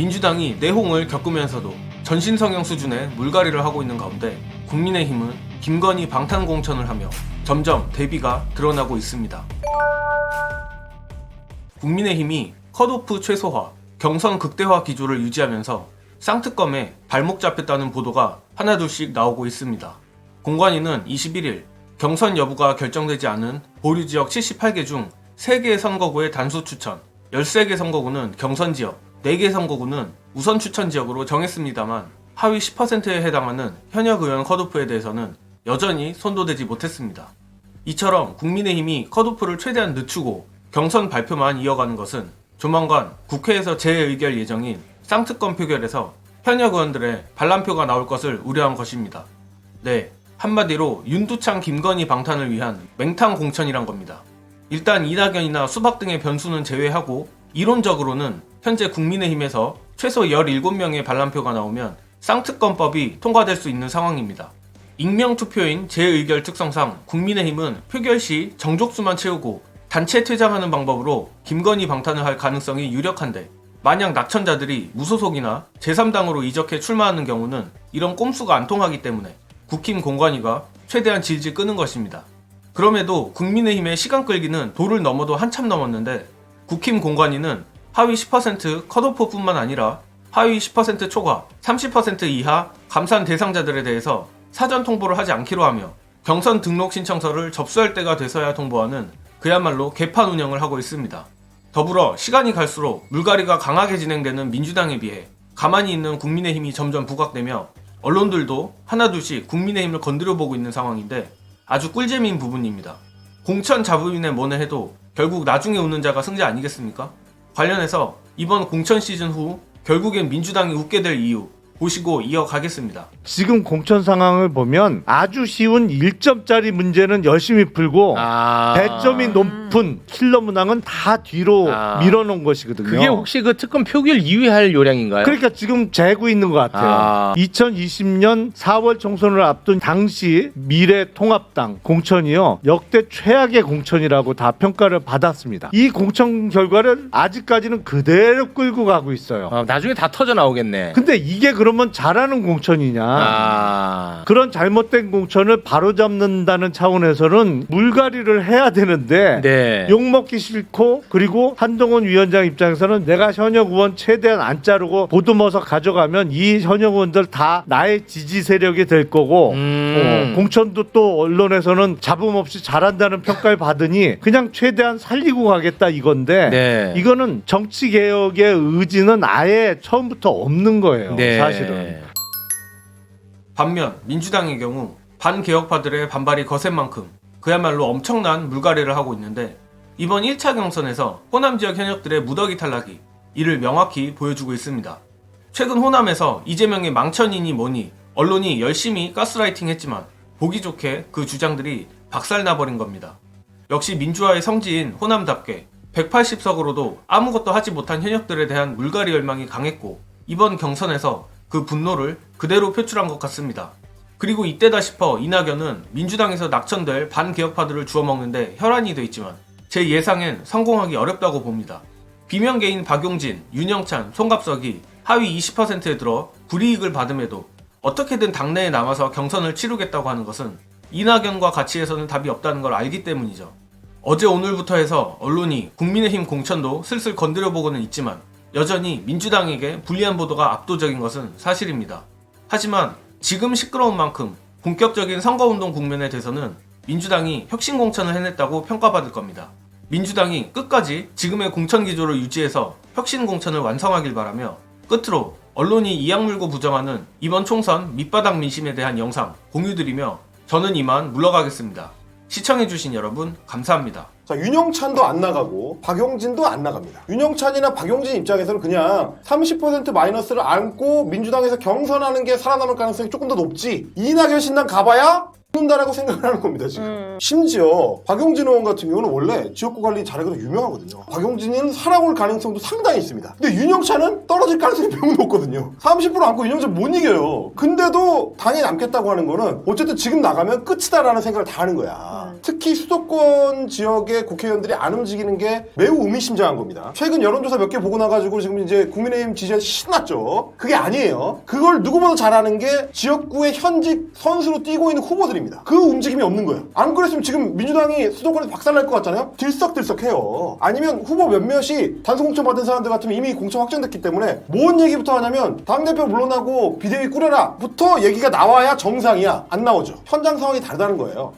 민주당이 내홍을 겪으면서도 전신성형 수준의 물갈이를 하고 있는 가운데 국민의힘은 김건희 방탄공천을 하며 점점 대비가 드러나고 있습니다. 국민의힘이 컷오프 최소화, 경선 극대화 기조를 유지하면서 쌍특검에 발목 잡혔다는 보도가 하나둘씩 나오고 있습니다. 공관위는 21일 경선 여부가 결정되지 않은 보류지역 78개 중 3개 선거구의 단수 추천, 13개 선거구는 경선 지역, 4개 선거구는 우선 추천 지역으로 정했습니다만 하위 10%에 해당하는 현역 의원 컷오프에 대해서는 여전히 손도대지 못했습니다. 이처럼 국민의힘이 컷오프를 최대한 늦추고 경선 발표만 이어가는 것은 조만간 국회에서 재의결 예정인 쌍특검 표결에서 현역 의원들의 반란표가 나올 것을 우려한 것입니다. 네, 한마디로 윤두창 김건희 방탄을 위한 맹탕 공천이란 겁니다. 일단 이낙연이나 수박 등의 변수는 제외하고 이론적으로는 현재 국민의힘에서 최소 17명의 반란표가 나오면 쌍특검법이 통과될 수 있는 상황입니다. 익명투표인 재의결 특성상 국민의힘은 표결 시 정족수만 채우고 단체 퇴장하는 방법으로 김건희 방탄을 할 가능성이 유력한데, 만약 낙천자들이 무소속이나 제3당으로 이적해 출마하는 경우는 이런 꼼수가 안 통하기 때문에 국힘 공관위가 최대한 질질 끄는 것입니다. 그럼에도 국민의힘의 시간 끌기는 도를 넘어도 한참 넘었는데 국힘 공관위는 하위 10% 컷오프뿐만 아니라 하위 10% 초과, 30% 이하 감산 대상자들에 대해서 사전 통보를 하지 않기로 하며 경선 등록 신청서를 접수할 때가 돼서야 통보하는 그야말로 개판 운영을 하고 있습니다. 더불어 시간이 갈수록 물갈이가 강하게 진행되는 민주당에 비해 가만히 있는 국민의힘이 점점 부각되며 언론들도 하나둘씩 국민의힘을 건드려보고 있는 상황인데 아주 꿀잼인 부분입니다. 공천 잡음이네 뭐네 해도 결국 나중에 웃는 자가 승자 아니겠습니까? 관련해서 이번 공천 시즌 후 결국엔 민주당이 웃게 될 이유 보시고 이어가겠습니다. 지금 공천 상황을 보면 아주 쉬운 1점짜리 문제는 열심히 풀고 배점이 높은 킬러 문항은 다 뒤로 밀어놓은 것이거든요. 그게 혹시 그 특검 표결 2위 할 요량인가요? 그러니까 지금 재고 있는 것 같아요. 2020년 4월 총선을 앞둔 당시 미래통합당 공천이요, 역대 최악의 공천이라고 다 평가를 받았습니다. 이 공천 결과를 아직까지는 그대로 끌고 가고 있어요. 나중에 다 터져 나오겠네. 근데 이게 그러면 잘하는 공천이냐? 그런 잘못된 공천을 바로잡는다는 차원에서는 물갈이를 해야 되는데 네. 욕먹기 싫고, 그리고 한동훈 위원장 입장에서는 내가 현역 의원 최대한 안 자르고 보듬어서 가져가면 이 현역 의원들 다 나의 지지 세력이 될 거고, 공천도 또 언론에서는 잡음 없이 잘한다는 평가를 받으니 그냥 최대한 살리고 가겠다 이건데, 네. 이거는 정치개혁의 의지는 아예 처음부터 없는 거예요. 네. 사실은. 반면 민주당의 경우 반개혁파들의 반발이 거센 만큼 그야말로 엄청난 물갈이를 하고 있는데, 이번 1차 경선에서 호남 지역 현역들의 무더기 탈락이 이를 명확히 보여주고 있습니다. 최근 호남에서 이재명의 망천이니 뭐니 언론이 열심히 가스라이팅 했지만 보기 좋게 그 주장들이 박살나버린 겁니다. 역시 민주화의 성지인 호남답게 180석으로도 아무것도 하지 못한 현역들에 대한 물갈이 열망이 강했고, 이번 경선에서 그 분노를 그대로 표출한 것 같습니다. 그리고 이때다 싶어 이낙연은 민주당에서 낙천될 반개혁파들을 주워먹는데 혈안이 돼 있지만 제 예상엔 성공하기 어렵다고 봅니다. 비명계인 박용진, 윤영찬, 송갑석이 하위 20%에 들어 불이익을 받음에도 어떻게든 당내에 남아서 경선을 치르겠다고 하는 것은 이낙연과 같이 해서는 답이 없다는 걸 알기 때문이죠. 어제 오늘부터 해서 언론이 국민의힘 공천도 슬슬 건드려보고는 있지만 여전히 민주당에게 불리한 보도가 압도적인 것은 사실입니다. 하지만 지금 시끄러운 만큼 본격적인 선거운동 국면에 대해서는 민주당이 혁신공천을 해냈다고 평가받을 겁니다. 민주당이 끝까지 지금의 공천 기조를 유지해서 혁신공천을 완성하길 바라며, 끝으로 언론이 이악 물고 부정하는 이번 총선 밑바닥 민심에 대한 영상 공유드리며 저는 이만 물러가겠습니다. 시청해주신 여러분 감사합니다. 자, 윤영찬도 안 나가고 박용진도 안 나갑니다. 윤영찬이나 박용진 입장에서는 그냥 30% 마이너스를 안고 민주당에서 경선하는 게 살아남을 가능성이 조금 더 높지, 이낙연 신당 가봐야 죽는다라고 생각을 하는 겁니다 지금. 심지어 박용진 의원 같은 경우는 원래 지역구 관리 잘하기로 유명하거든요. 박용진은 살아올 가능성도 상당히 있습니다. 근데 윤영찬은 떨어질 가능성이 매우 높고 넘거든요. 30% 안고 윤영찬 못 이겨요. 근데도 당이 남겠다고 하는 거는 어쨌든 지금 나가면 끝이다라는 생각을 다 하는 거야. 특히 수도권 지역의 국회의원들이 안 움직이는 게 매우 의미심장한 겁니다. 최근 여론조사 몇 개 보고 나가지고 지금 이제 국민의힘 지지율 신났죠. 그게 아니에요. 그걸 누구보다 잘하는 게 지역구의 현직 선수로 뛰고 있는 후보들입니다. 그 움직임이 없는 거예요. 안 그랬으면 지금 민주당이 수도권에서 박살날 것 같잖아요. 들썩들썩해요. 아니면 후보 몇몇이 단수 공천 받은 사람들 같으면 이미 공천 확정됐기 때문에 뭔 얘기부터 하냐면 당대표 물러나고 비대위 꾸려라 부터 얘기가 나와야 정상이야. 안 나오죠. 현장 상황이 다르다는 거예요.